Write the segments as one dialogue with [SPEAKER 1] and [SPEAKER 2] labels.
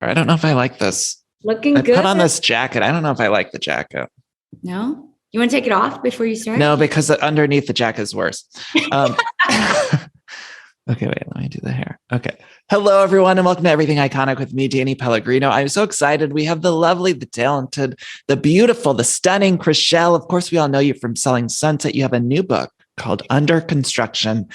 [SPEAKER 1] I don't know if I like this.
[SPEAKER 2] Looking
[SPEAKER 1] I put
[SPEAKER 2] good.
[SPEAKER 1] on this jacket. I don't know if I like the jacket.
[SPEAKER 2] No? You want to take it off before you start?
[SPEAKER 1] No, because underneath the jacket is worse. Um, okay, wait, let me do the hair. Okay. Hello, everyone, and welcome to Everything Iconic with me, Danny Pellegrino. I'm so excited. We have the lovely, the talented, the beautiful, the stunning Chrishell. Of course, we all know you from Selling Sunset. You have a new book called Under Construction.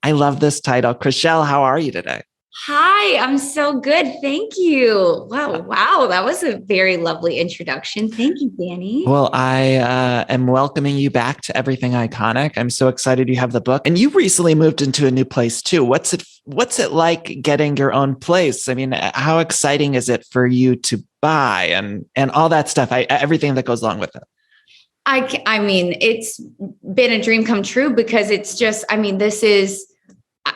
[SPEAKER 1] I love this title. Chrishell, how are you today?
[SPEAKER 2] Hi, I'm so good. Thank you. Wow. That was a very lovely introduction. Thank you, Danny.
[SPEAKER 1] Well, I am welcoming you back to Everything Iconic. I'm so excited you have the book, and you recently moved into a new place too. What's it like getting your own place? I mean, how exciting is it for you to buy and all that stuff? Everything that goes along with it.
[SPEAKER 2] I mean, it's been a dream come true because it's just,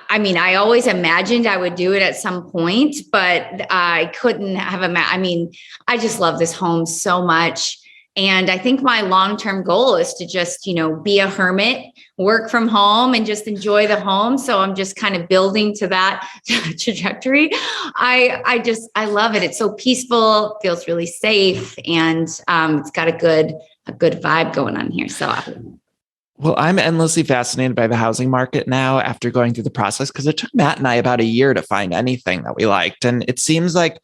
[SPEAKER 2] I always imagined I would do it at some point, but I couldn't have I just love this home so much. And I think my long-term goal is to just, be a hermit, work from home and just enjoy the home. So I'm just kind of building to that trajectory. I love it. It's so peaceful, feels really safe. And it's got a good vibe going on here. So
[SPEAKER 1] well, I'm endlessly fascinated by the housing market now after going through the process, because it took Matt and I about a year to find anything that we liked. And it seems like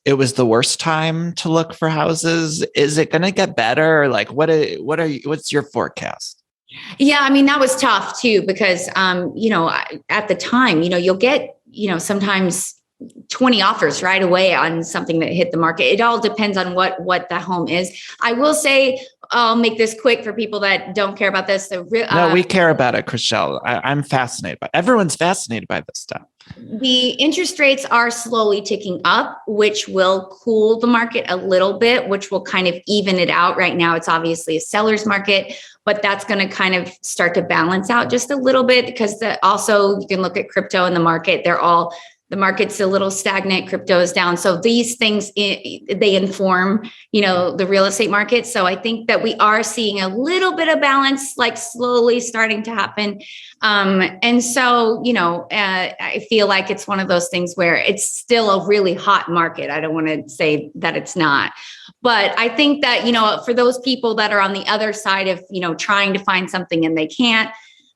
[SPEAKER 1] it was the worst time to look for houses. Is it going to get better? Like, what's your forecast?
[SPEAKER 2] Yeah, that was tough too, because, at the time, you'll get, sometimes 20 offers right away on something that hit the market. It all depends on what the home is. I will say, I'll make this quick for people that don't care about this.
[SPEAKER 1] No, we care about it, Chrishell. I'm fascinated by it. Everyone's fascinated by this stuff.
[SPEAKER 2] The interest rates are slowly ticking up, which will cool the market a little bit, which will kind of even it out. Right now, it's obviously a seller's market, but that's going to kind of start to balance out just a little bit, because also you can look at crypto in the market. The market's a little stagnant, crypto is down. So these things, they inform, the real estate market. So I think that we are seeing a little bit of balance, like slowly starting to happen. And so, I feel like it's one of those things where it's still a really hot market. I don't want to say that it's not, but I think that, for those people that are on the other side of, trying to find something and they can't,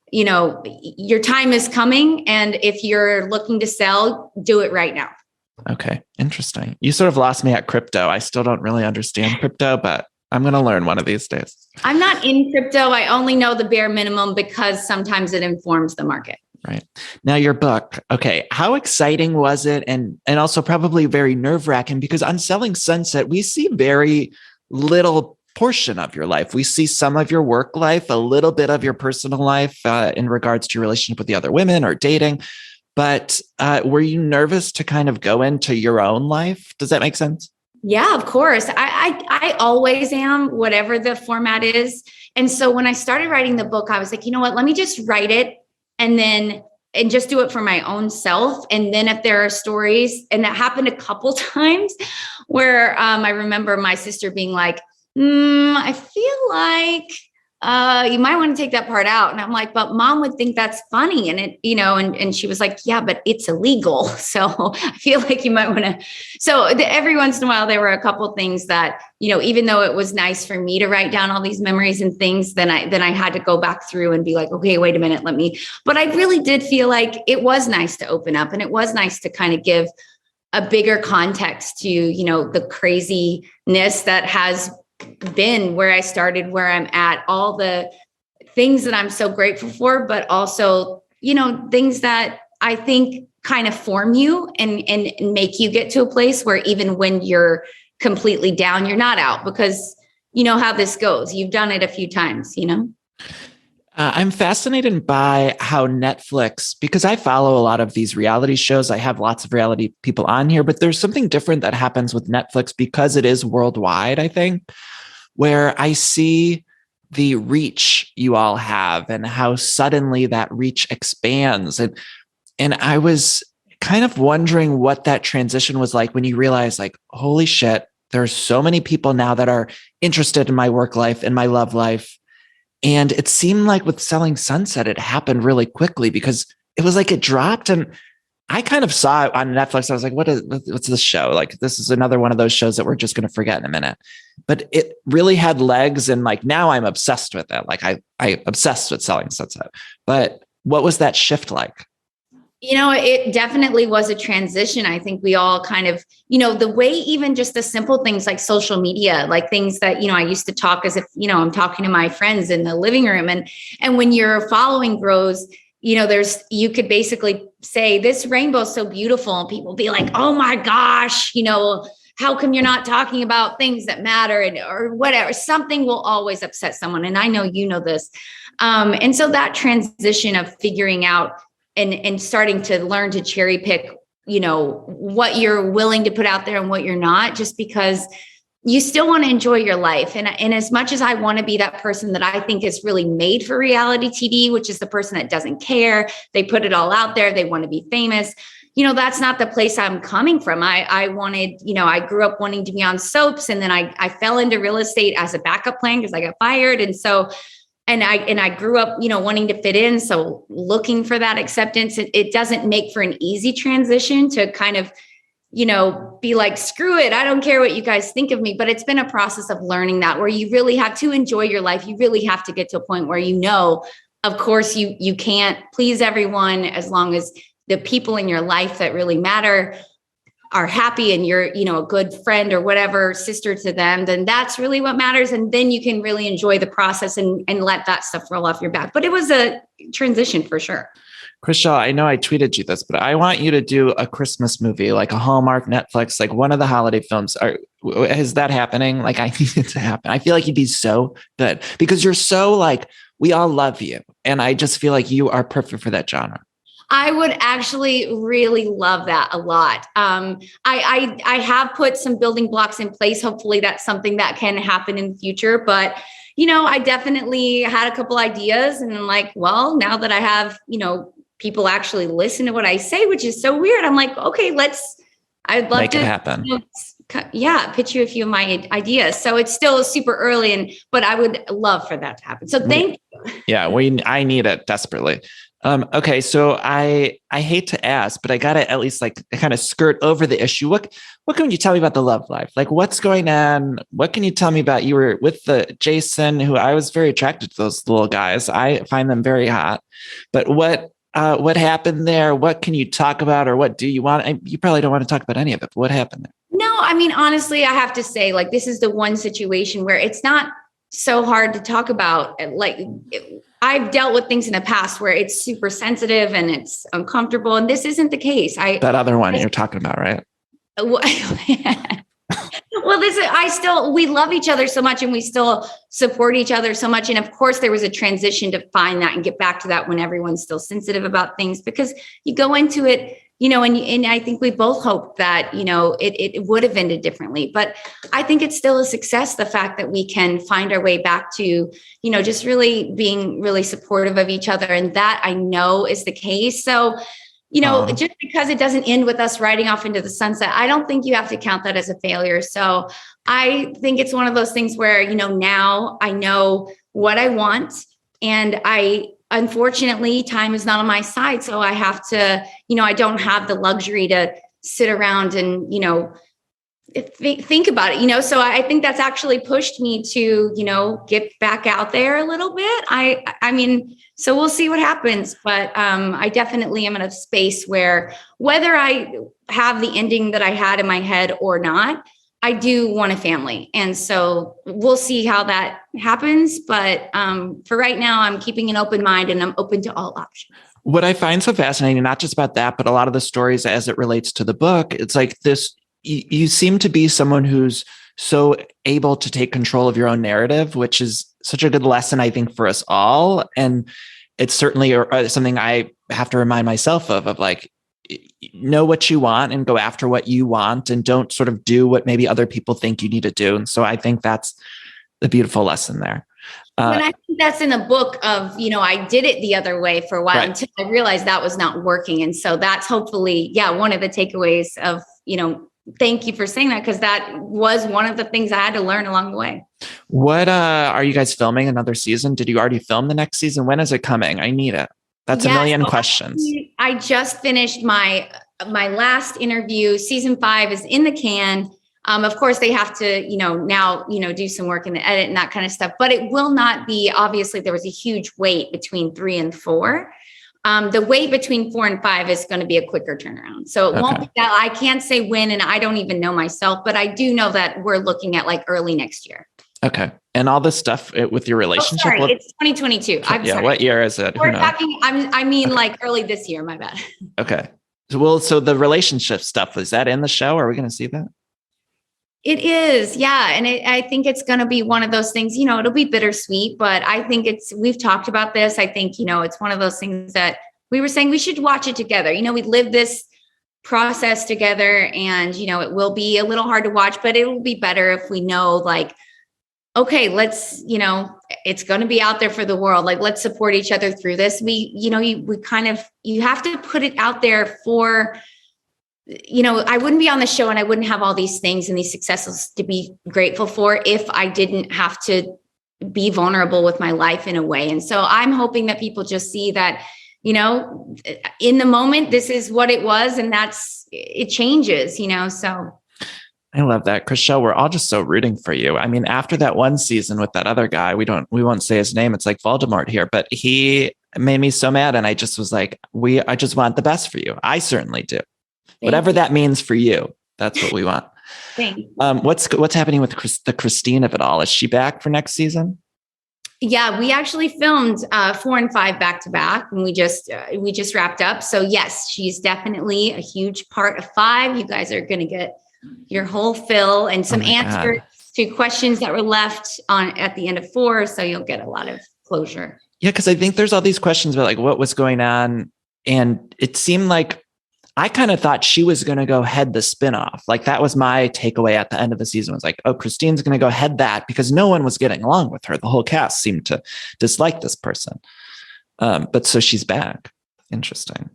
[SPEAKER 2] your time is coming. And if you're looking to sell, do it right now.
[SPEAKER 1] Okay. Interesting. You sort of lost me at crypto. I still don't really understand crypto, but I'm going to learn one of these days.
[SPEAKER 2] I'm not in crypto. I only know the bare minimum because sometimes it informs the market.
[SPEAKER 1] Right. Now your book. Okay. How exciting was it? And also probably very nerve-wracking, because on Selling Sunset, we see very little portion of your life. We see some of your work life, a little bit of your personal life in regards to your relationship with the other women or dating. But were you nervous to kind of go into your own life? Does that make sense?
[SPEAKER 2] Yeah, of course. I always am, whatever the format is. And so when I started writing the book, I was like, you know what, let me just write it and just do it for my own self. And then if there are stories, and that happened a couple times where I remember my sister being like, I feel like you might want to take that part out. And I'm like, but mom would think that's funny. And it, and she was like, yeah, but it's illegal. So I feel like you might want to. So every once in a while, there were a couple things that, even though it was nice for me to write down all these memories and things, then I had to go back through and be like, okay, wait a minute, but I really did feel like it was nice to open up, and it was nice to kind of give a bigger context to, the craziness that has been where I started, where I'm at, all the things that I'm so grateful for, but also, things that I think kind of form you and make you get to a place where even when you're completely down, you're not out, because you know how this goes. You've done it a few times,
[SPEAKER 1] I'm fascinated by how Netflix, because I follow a lot of these reality shows. I have lots of reality people on here, but there's something different that happens with Netflix because it is worldwide, I think, where I see the reach you all have and how suddenly that reach expands. And I was kind of wondering what that transition was like when you realize, like, holy shit, there's so many people now that are interested in my work life and my love life. And it seemed like with Selling Sunset, it happened really quickly because it was like it dropped. And I kind of saw it on Netflix. I was like, what's this show? Like, this is another one of those shows that we're just going to forget in a minute. But it really had legs. And like, now I'm obsessed with it. Like I obsessed with Selling Sunset. But what was that shift like?
[SPEAKER 2] It definitely was a transition. I think we all kind of, the way even just the simple things like social media, like things that, I used to talk as if, I'm talking to my friends in the living room. And when your following grows, you could basically say this rainbow's so beautiful and people be like, oh my gosh, how come you're not talking about things that matter or whatever? Something will always upset someone. And I know, this. And so that transition of figuring out and starting to learn to cherry pick, what you're willing to put out there and what you're not, just because you still want to enjoy your life. And as much as I want to be that person that I think is really made for reality TV, which is the person that doesn't care, they put it all out there, they want to be famous. That's not the place I'm coming from. I wanted, I grew up wanting to be on soaps, and then I fell into real estate as a backup plan because I got fired. And so, and I grew up, wanting to fit in. So looking for that acceptance, it doesn't make for an easy transition to kind of, be like, screw it, I don't care what you guys think of me. But it's been a process of learning that, where you really have to enjoy your life. You really have to get to a point where, of course, you can't please everyone, as long as the people in your life that really matter are happy and you're, a good friend or whatever, sister to them, then that's really what matters. And then you can really enjoy the process and let that stuff roll off your back. But it was a transition for sure.
[SPEAKER 1] Chrishell, I know I tweeted you this, but I want you to do a Christmas movie, like a Hallmark, Netflix, like one of the holiday films. Is that happening? Like, I need it to happen. I feel like you'd be so good because you're so like, we all love you. And I just feel like you are perfect for that genre.
[SPEAKER 2] I would actually really love that a lot. I have put some building blocks in place. Hopefully that's something that can happen in the future. But, I definitely had a couple ideas, and I'm like, well, now that I have, people actually listen to what I say, which is so weird. I'm like, okay, I'd love
[SPEAKER 1] make
[SPEAKER 2] to
[SPEAKER 1] it happen.
[SPEAKER 2] Pitch you a few of my ideas. So it's still super early, but I would love for that to happen. So thank you.
[SPEAKER 1] Yeah, I need it desperately. Okay, so I hate to ask, but I gotta at least like kind of skirt over the issue. What can you tell me about the love life? Like, what's going on? What can you tell me about? You were with the Jason, who I was very attracted to those little guys. I find them very hot. But what happened there? What can you talk about, or what do you want? You probably don't want to talk about any of it, but what happened there?
[SPEAKER 2] No, I mean, honestly, I have to say, like, this is the one situation where it's not so hard to talk about. Like, I've dealt with things in the past where it's super sensitive and it's uncomfortable, and this isn't the case. That
[SPEAKER 1] other one you're talking about, right?
[SPEAKER 2] Well, we love each other so much, and we still support each other so much. And of course, there was a transition to find that and get back to that when everyone's still sensitive about things, because you go into it, and I think we both hope that, it would have ended differently. But I think it's still a success, the fact that we can find our way back to, just really being really supportive of each other. And that I know is the case. So, just because it doesn't end with us riding off into the sunset, I don't think you have to count that as a failure. So I think it's one of those things where, now I know what I want, and unfortunately, time is not on my side. So I have to, I don't have the luxury to sit around and, think about it, so I think that's actually pushed me to, get back out there a little bit. I mean, so we'll see what happens, but I definitely am in a space where, whether I have the ending that I had in my head or not, I do want a family. And so we'll see how that happens. But for right now, I'm keeping an open mind, and I'm open to all options.
[SPEAKER 1] What I find so fascinating, not just about that, but a lot of the stories as it relates to the book, it's like this, you seem to be someone who's so able to take control of your own narrative, which is such a good lesson, I think, for us all. And it's certainly something I have to remind myself of like, know what you want and go after what you want, and don't sort of do what maybe other people think you need to do. And so I think that's the beautiful lesson there.
[SPEAKER 2] And I think that's in the book of, I did it the other way for a while, right, until I realized that was not working. And so that's hopefully, one of the takeaways of, thank you for saying that, because that was one of the things I had to learn along the way.
[SPEAKER 1] What are you guys filming another season? Did you already film the next season? When is it coming? I need it. That's a million questions.
[SPEAKER 2] I just finished my last interview. Season 5 is in the can. Of course, they have to, now, do some work in the edit and that kind of stuff, but it will not be, obviously, there was a huge wait between 3 and 4. The wait between 4 and 5 is going to be a quicker turnaround. So it won't be that. I can't say when, and I don't even know myself, but I do know that we're looking at like early next year.
[SPEAKER 1] Okay. And all this stuff with your relationship?
[SPEAKER 2] Sorry, it's 2022. I'm sorry.
[SPEAKER 1] What year is it?
[SPEAKER 2] We're talking, I mean, like early this year, my bad.
[SPEAKER 1] Okay. So the relationship stuff, is that in the show? Are we going to see that?
[SPEAKER 2] It is. Yeah. And I think it's going to be one of those things, it'll be bittersweet, but I think we've talked about this. I think, it's one of those things that we were saying we should watch it together. We live this process together, and, it will be a little hard to watch, but it will be better if we know, like, okay, let's, it's going to be out there for the world. Like, let's support each other through this. You have to put it out there for, I wouldn't be on the show and I wouldn't have all these things and these successes to be grateful for if I didn't have to be vulnerable with my life in a way. And so I'm hoping that people just see that, in the moment, this is what it was, and it changes, so.
[SPEAKER 1] I love that. Chrishell, we're all just so rooting for you. I mean, after that one season with that other guy, we won't say his name. It's like Voldemort here, but he made me so mad. And I just was like, I just want the best for you. I certainly do. Whatever that means for you, that's what we want.
[SPEAKER 2] Thanks.
[SPEAKER 1] What's happening with the Christine of it all? Is she back for next season?
[SPEAKER 2] Yeah, we actually filmed 4 and 5 back to back, and we just wrapped up. So yes, she's definitely a huge part of 5. You guys are going to get your whole fill and some answers to questions that were left at the end of 4. So you'll get a lot of closure.
[SPEAKER 1] Yeah, because I think there's all these questions about like what was going on, and it seemed like I kind of thought she was going to go head the spinoff. Like that was my takeaway at the end of the season, was like, oh, Christine's going to go head that, because no one was getting along with her. The whole cast seemed to dislike this person. But so she's back. Interesting.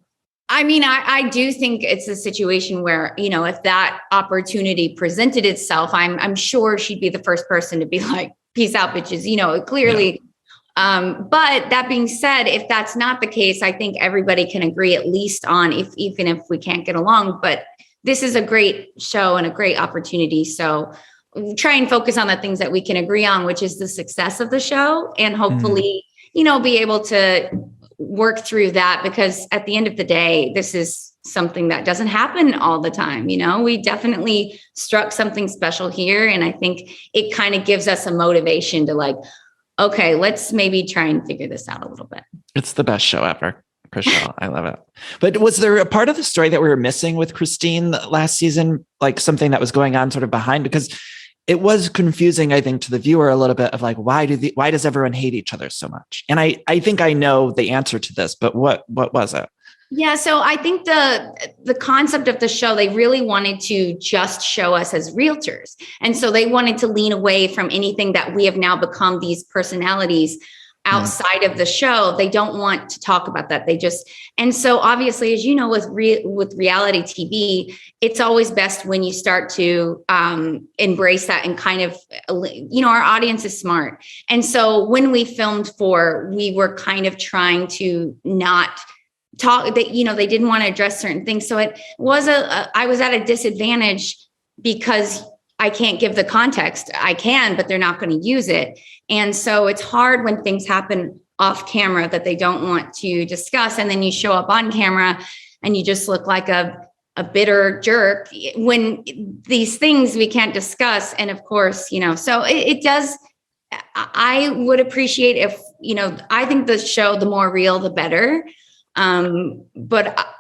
[SPEAKER 2] I mean, I do think it's a situation where, if that opportunity presented itself, I'm sure she'd be the first person to be like, peace out, bitches, clearly. Yeah. But that being said, if that's not the case, I think everybody can agree at least on even if we can't get along, but this is a great show and a great opportunity. So try and focus on the things that we can agree on, which is the success of the show, and hopefully, be able to work through that, because at the end of the day, this is something that doesn't happen all the time. We definitely struck something special here. And I think it kind of gives us a motivation to like, okay, let's maybe try and figure this out a little bit.
[SPEAKER 1] It's the best show ever, Chrishell. I love it. But was there a part of the story that we were missing with Christine last season? Like something that was going on sort of behind? Because it was confusing, I think, to the viewer a little bit of like, why does everyone hate each other so much? And I think I know the answer to this, but what was it?
[SPEAKER 2] Yeah, so I think the concept of the show, they really wanted to just show us as realtors. And so they wanted to lean away from anything that we have now become, these personalities outside of the show. They don't want to talk about that. And so obviously, as you know, with reality TV, it's always best when you start to embrace that and kind of, our audience is smart. And so when we filmed 4, we were kind of trying to not talk that, they didn't want to address certain things. So it was I was at a disadvantage because I can't give the context. I can, but they're not going to use it. And so it's hard when things happen off camera that they don't want to discuss. And then you show up on camera and you just look like a bitter jerk when these things we can't discuss. And of course, so it does. I would appreciate if, I think the show, the more real, the better. But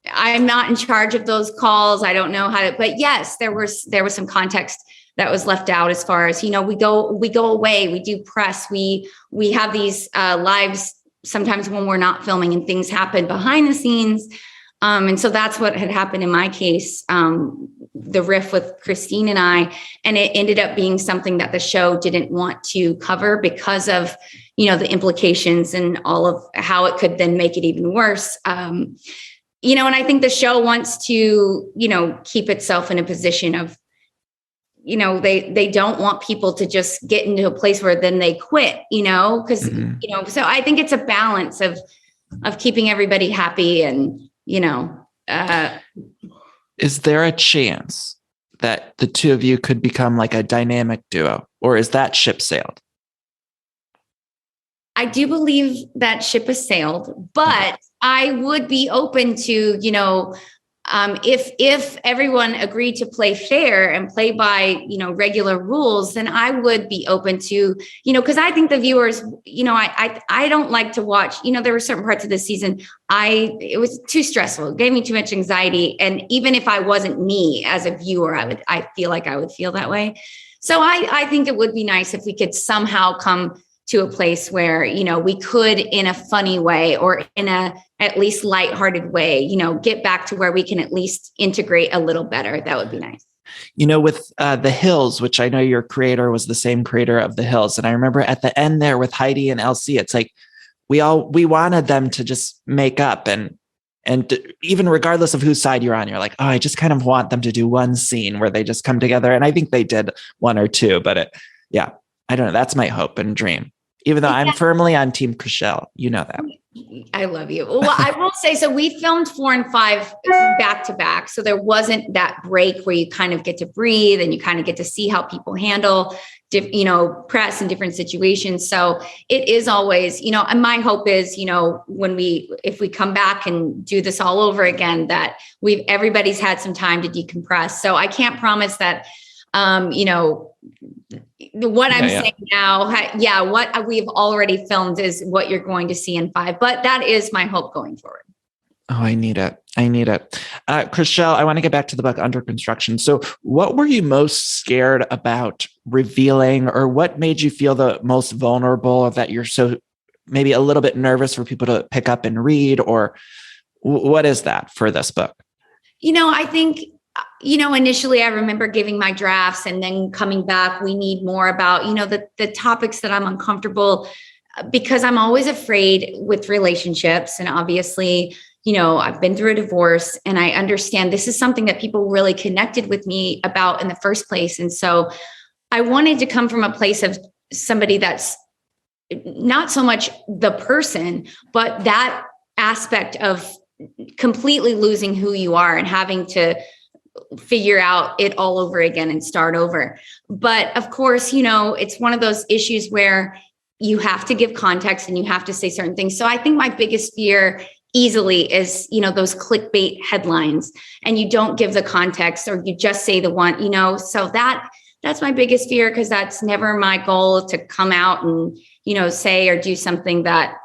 [SPEAKER 2] I'm not in charge of those calls. I don't know how to, but yes, there was some context that was left out as far as, we go away, we do press, we have these lives sometimes when we're not filming and things happen behind the scenes. And so that's what had happened in my case, the riff with Christine and I, and it ended up being something that the show didn't want to cover because of, the implications and all of how it could then make it even worse. And I think the show wants to, keep itself in a position of they don't want people to just get into a place where then they quit, because, so I think it's a balance of keeping everybody happy and,
[SPEAKER 1] is there a chance that the two of you could become like a dynamic duo, or is that ship sailed?
[SPEAKER 2] I do believe that ship has sailed, but I would be open to, if everyone agreed to play fair and play by, regular rules, then I would be open to, because I think the viewers, I don't like to watch, there were certain parts of the season, it was too stressful. It gave me too much anxiety. And even if I wasn't me as a viewer, I feel like I would feel that way. So I think it would be nice if we could somehow come to a place where, we could, in a funny way or in a at least lighthearted way, get back to where we can at least integrate a little better. That would be nice.
[SPEAKER 1] With The Hills, which I know your creator was the same creator of The Hills. And I remember at the end there with Heidi and Elsie, it's like, we wanted them to just make up and even regardless of whose side you're on, you're like, oh, I just kind of want them to do one scene where they just come together. And I think they did one or two, but I don't know. That's my hope and dream. Even though I'm firmly on Team Chrishell, that.
[SPEAKER 2] I love you. Well, I will say, so we filmed 4 and 5 back to back. So there wasn't that break where you kind of get to breathe and you kind of get to see how people handle, press in different situations. So it is always, and my hope is, if we come back and do this all over again, that everybody's had some time to decompress. So I can't promise that, what I'm saying now, what we've already filmed is what you're going to see in 5, but that is my hope going forward.
[SPEAKER 1] Oh, I need it. Chrishell, I want to get back to the book Under Construction. So what were you most scared about revealing, or what made you feel the most vulnerable, or that you're so maybe a little bit nervous for people to pick up and read, or what is that for this book?
[SPEAKER 2] I think, initially I remember giving my drafts and then coming back, we need more about, the topics that I'm uncomfortable, because I'm always afraid with relationships. And obviously, I've been through a divorce and I understand this is something that people really connected with me about in the first place. And so I wanted to come from a place of somebody that's not so much the person, but that aspect of completely losing who you are and having to figure out it all over again and start over. But of course, it's one of those issues where you have to give context and you have to say certain things. So I think my biggest fear easily is, those clickbait headlines, and you don't give the context, or you just say the one, so that's my biggest fear, because that's never my goal, to come out and, say or do something that,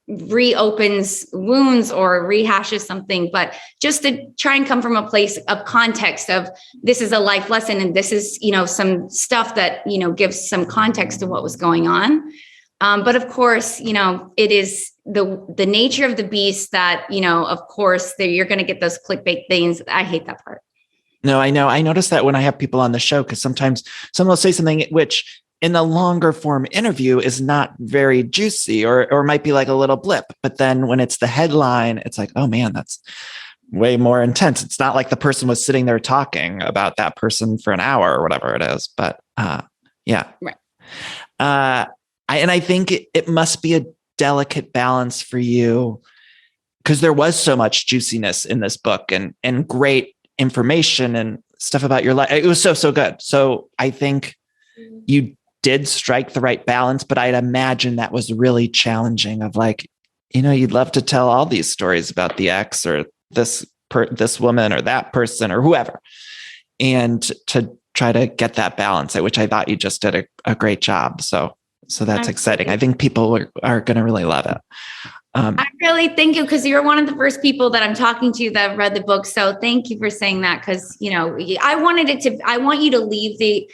[SPEAKER 2] reopens wounds or rehashes something, but just to try and come from a place of context of, this is a life lesson. And this is, some stuff that, gives some context to what was going on. But of course, it is the nature of the beast that, of course, you're going to get those clickbait things. I hate that part.
[SPEAKER 1] No, I know. I notice that when I have people on the show, because sometimes someone will say something which in a longer form interview is not very juicy, or might be like a little blip. But then when it's the headline, it's like, oh man, that's way more intense. It's not like the person was sitting there talking about that person for an hour or whatever it is. But yeah.
[SPEAKER 2] Right.
[SPEAKER 1] And I think it must be a delicate balance for you, because there was so much juiciness in this book and great information and stuff about your life. It was so good. So I think you did strike the right balance, but I'd imagine that was really challenging, of like, you'd love to tell all these stories about the ex or this woman or that person or whoever, and to try to get that balance, which I thought you just did a great job. So that's exciting. I think people are going to really love it.
[SPEAKER 2] I really thank you, because you're one of the first people that I'm talking to that read the book. So thank you for saying that, because, I want you to leave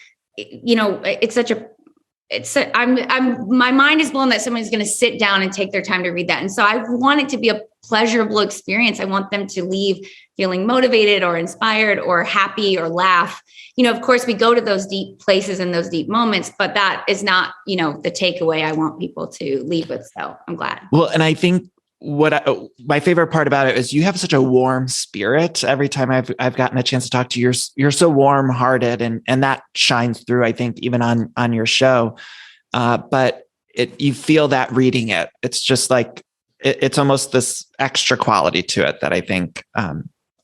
[SPEAKER 2] my mind is blown that someone's going to sit down and take their time to read that. And so I want it to be a pleasurable experience. I want them to leave feeling motivated or inspired or happy or laugh. Of course, we go to those deep places and those deep moments, but that is not, the takeaway I want people to leave with. So I'm glad.
[SPEAKER 1] Well, and I think my favorite part about it is you have such a warm spirit. Every time I've gotten a chance to talk to you, you're so warm hearted, and that shines through, I think, even on your show. But you feel that reading it. It's just like, it's almost this extra quality to it that I think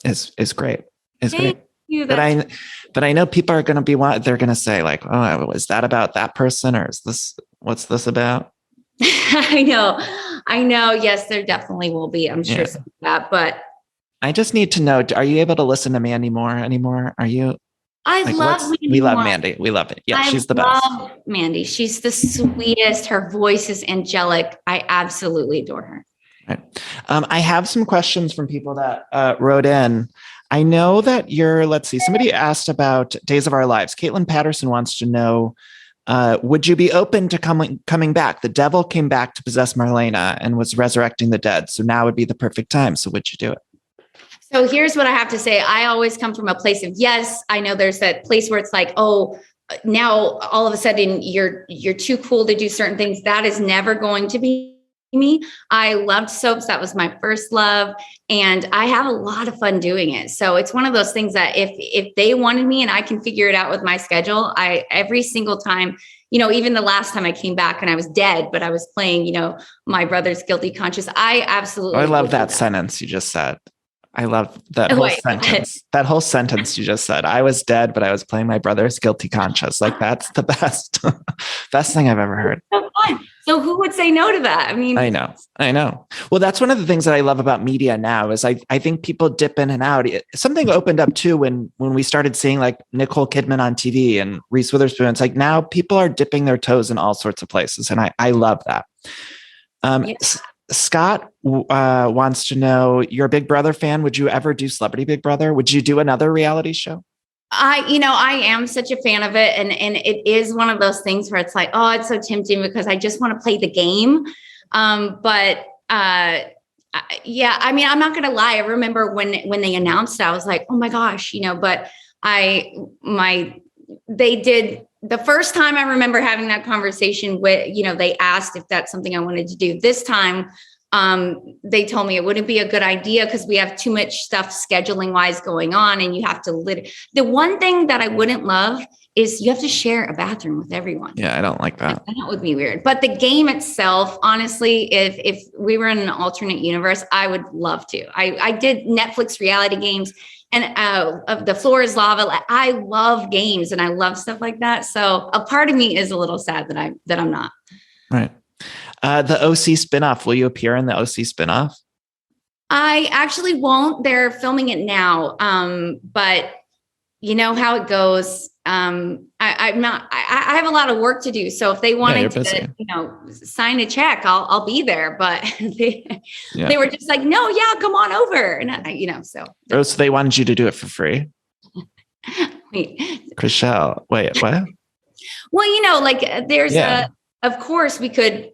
[SPEAKER 1] is great.
[SPEAKER 2] Thank you.
[SPEAKER 1] But I know people are going to they're going to say like, oh, is that about that person, or what's this about?
[SPEAKER 2] I know. Yes, there definitely will be. I'm sure some of that, but
[SPEAKER 1] I just need to know, are you able to listen to Mandy Moore anymore? Are you?
[SPEAKER 2] I love Mandy.
[SPEAKER 1] We love Mandy. We love it. Yeah, she's the best. I love
[SPEAKER 2] Mandy. She's the sweetest. Her voice is angelic. I absolutely adore her.
[SPEAKER 1] Right. I have some questions from people that wrote in. I know that let's see, somebody asked about Days of Our Lives. Caitlin Patterson wants to know, would you be open to coming back? The devil came back to possess Marlena and was resurrecting the dead. So now would be the perfect time. So would you do it?
[SPEAKER 2] So here's what I have to say. I always come from a place of, yes, I know there's that place where it's like, oh, now all of a sudden you're too cool to do certain things. That is never going to be me. I loved soaps. That was my first love. And I have a lot of fun doing it. So it's one of those things that if they wanted me and I can figure it out with my schedule, every single time, even the last time I came back and I was dead, but I was playing, my brother's guilty conscience. I absolutely.
[SPEAKER 1] I love that sentence you just said. I love that whole sentence. That whole sentence you just said. I was dead, but I was playing my brother's guilty conscience. Like, that's the best, best thing I've ever heard.
[SPEAKER 2] So fun. So who would say no to that? I mean,
[SPEAKER 1] I know. Well, that's one of the things that I love about media now is I think people dip in and out. Something opened up too when we started seeing like Nicole Kidman on TV and Reese Witherspoon. It's like now people are dipping their toes in all sorts of places. And I love that. Scott wants to know, you're a Big Brother fan. Would you ever do Celebrity Big Brother? Would you do another reality show?
[SPEAKER 2] I am such a fan of it. And it is one of those things where it's like, oh, it's so tempting because I just want to play the game. But I'm not going to lie. I remember when they announced it, I was like, oh my gosh, but they did. The first time I remember having that conversation with, they asked if that's something I wanted to do. This time, they told me it wouldn't be a good idea because we have too much stuff scheduling wise going on. And you have to the one thing that I wouldn't love is you have to share a bathroom with everyone.
[SPEAKER 1] Yeah, I don't like that.
[SPEAKER 2] That would be weird. But the game itself, honestly, if we were in an alternate universe, I would love to. I did Netflix reality games. And of The Floor is Lava. I love games and I love stuff like that. So a part of me is a little sad that I'm not.
[SPEAKER 1] Right. The OC spinoff. Will you appear in the OC spinoff?
[SPEAKER 2] I actually won't. They're filming it now. But you know how it goes. I'm not. I have a lot of work to do. So if they wanted to, sign a check, I'll be there. But they were just like, no, come on over, and so.
[SPEAKER 1] Oh, so they wanted you to do it for free.
[SPEAKER 2] Wait,
[SPEAKER 1] Chrishell. Wait, what?
[SPEAKER 2] Well, there's of course we could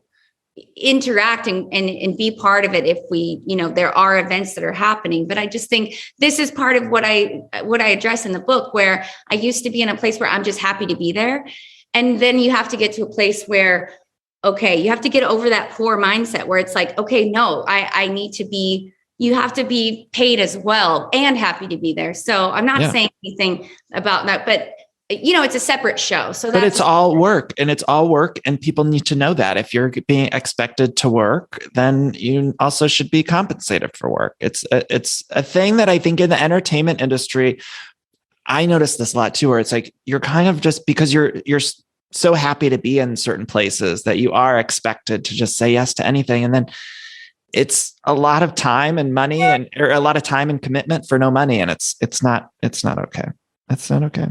[SPEAKER 2] interact and be part of it if we, there are events that are happening. But I just think this is part of what I address in the book, where I used to be in a place where I'm just happy to be there. And then you have to get to a place where, okay, you have to get over that poor mindset where it's like, okay, no, I need to be, you have to be paid as well and happy to be there. So I'm not saying anything about that, but it's a separate show. But
[SPEAKER 1] it's all work and people need to know that if you're being expected to work, then you also should be compensated for work. It's a thing that I think in the entertainment industry, I noticed this a lot too, where it's like, you're kind of just because you're so happy to be in certain places that you are expected to just say yes to anything. And then it's a lot of time and money or a lot of time and commitment for no money. And it's not okay. That's not okay.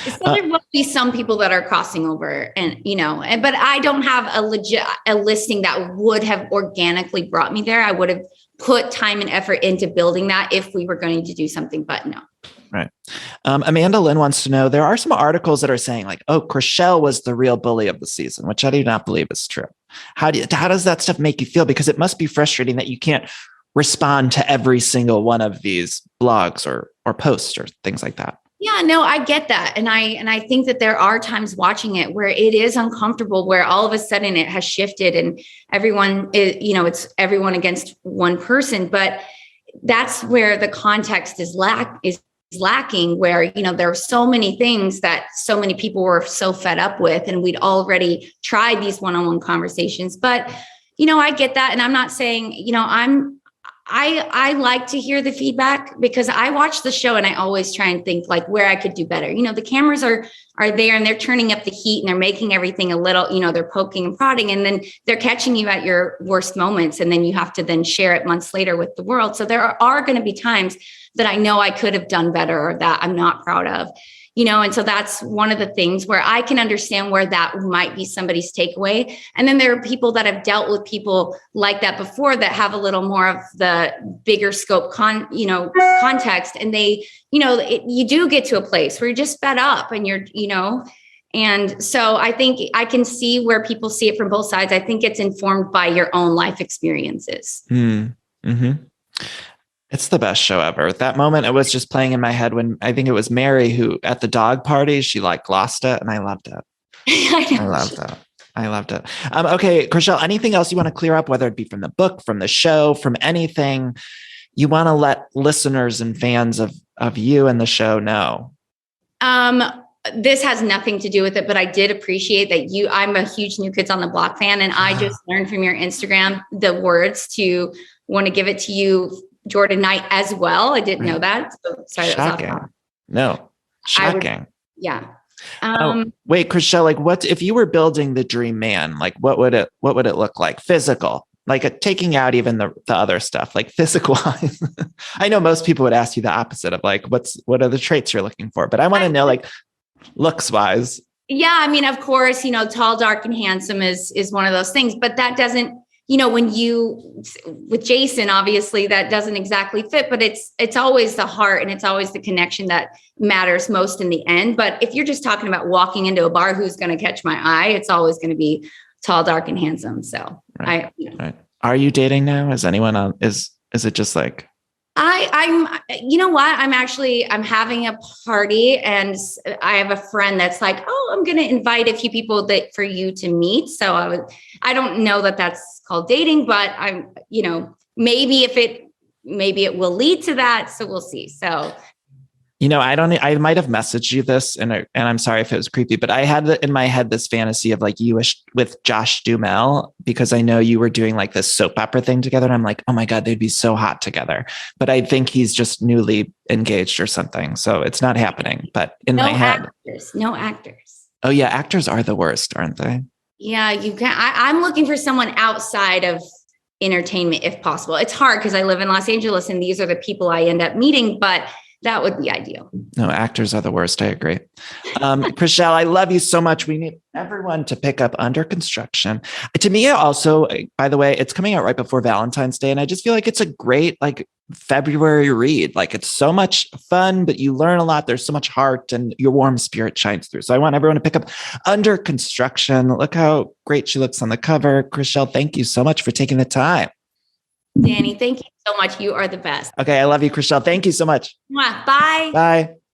[SPEAKER 2] So there will be some people that are crossing over but I don't have a listing that would have organically brought me there. I would have put time and effort into building that if we were going to do something, but no.
[SPEAKER 1] Right. Amanda Lynn wants to know, there are some articles that are saying like, oh, Chrishell was the real bully of the season, which I do not believe is true. How does that stuff make you feel? Because it must be frustrating that you can't respond to every single one of these blogs or posts or things like that.
[SPEAKER 2] Yeah, no, I get that. And I think that there are times watching it where it is uncomfortable, where all of a sudden it has shifted and everyone is, it's everyone against one person. But that's where the context is lacking, where, there are so many things that so many people were so fed up with, and we'd already tried these one-on-one conversations. But, I get that. And I'm not saying, I like to hear the feedback, because I watch the show and I always try and think like where I could do better. The cameras are there and they're turning up the heat and they're making everything a little, they're poking and prodding, and then they're catching you at your worst moments. And then you have to then share it months later with the world. So there are going to be times that I know I could have done better, or that I'm not proud of. And so that's one of the things where I can understand where that might be somebody's takeaway. And then there are people that have dealt with people like that before, that have a little more of the bigger scope context. And they, you do get to a place where you're just fed up and and so I think I can see where people see it from both sides. I think it's informed by your own life experiences.
[SPEAKER 1] Mm-hmm. It's the best show ever. At that moment, it was just playing in my head when I think it was Mary who at the dog party, she lost it, and I loved it. I loved it. Okay, Chrishell, anything else you want to clear up, whether it be from the book, from the show, from anything you want to let listeners and fans of you and the show know?
[SPEAKER 2] This has nothing to do with it, but I did appreciate that I'm a huge New Kids on the Block fan, and I just learned from your Instagram the words to want to give it to you, Jordan Knight, as well. I didn't know that. So sorry.
[SPEAKER 1] Shocking.
[SPEAKER 2] That was
[SPEAKER 1] No, shocking.
[SPEAKER 2] Yeah.
[SPEAKER 1] Wait, Chrishell, what if you were building the dream man? What would it look like? Physical, taking out even the other stuff, physical. I know most people would ask you the opposite of what are the traits you're looking for, but I want to know looks wise.
[SPEAKER 2] Yeah. I mean, of course, tall, dark, and handsome is one of those things, but that doesn't, with Jason, obviously that doesn't exactly fit, but it's always the heart and it's always the connection that matters most in the end. But if you're just talking about walking into a bar, who's going to catch my eye, it's always going to be tall, dark, and handsome. So
[SPEAKER 1] right. Are you dating now? Is anyone on, is it just
[SPEAKER 2] I'm having a party, and I have a friend that's like, oh, I'm going to invite a few people for you to meet. So I don't know that that's called dating, but maybe it will lead to that. So we'll see. So,
[SPEAKER 1] I might have messaged you this and I'm sorry if it was creepy, but I had in my head this fantasy of you with Josh Duhamel, because I know you were doing this soap opera thing together. And I'm like, oh my God, they'd be so hot together. But I think he's just newly engaged or something. So it's not happening, but in my head.
[SPEAKER 2] No actors.
[SPEAKER 1] Oh yeah. Actors are the worst, aren't they?
[SPEAKER 2] Yeah. You can. I'm looking for someone outside of entertainment if possible. It's hard because I live in Los Angeles and these are the people I end up meeting, but that would be ideal.
[SPEAKER 1] No, actors are the worst. I agree. Chrishell, I love you so much. We need everyone to pick up Under Construction. To me, also, by the way, it's coming out right before Valentine's Day. And I just feel like it's a great February read. It's so much fun, but you learn a lot. There's so much heart and your warm spirit shines through. So I want everyone to pick up Under Construction. Look how great she looks on the cover. Chrishell, thank you so much for taking the time.
[SPEAKER 2] Danny, thank you so much. You are the best.
[SPEAKER 1] Okay. I love you, Chrishell. Thank you so much.
[SPEAKER 2] Bye.
[SPEAKER 1] Bye.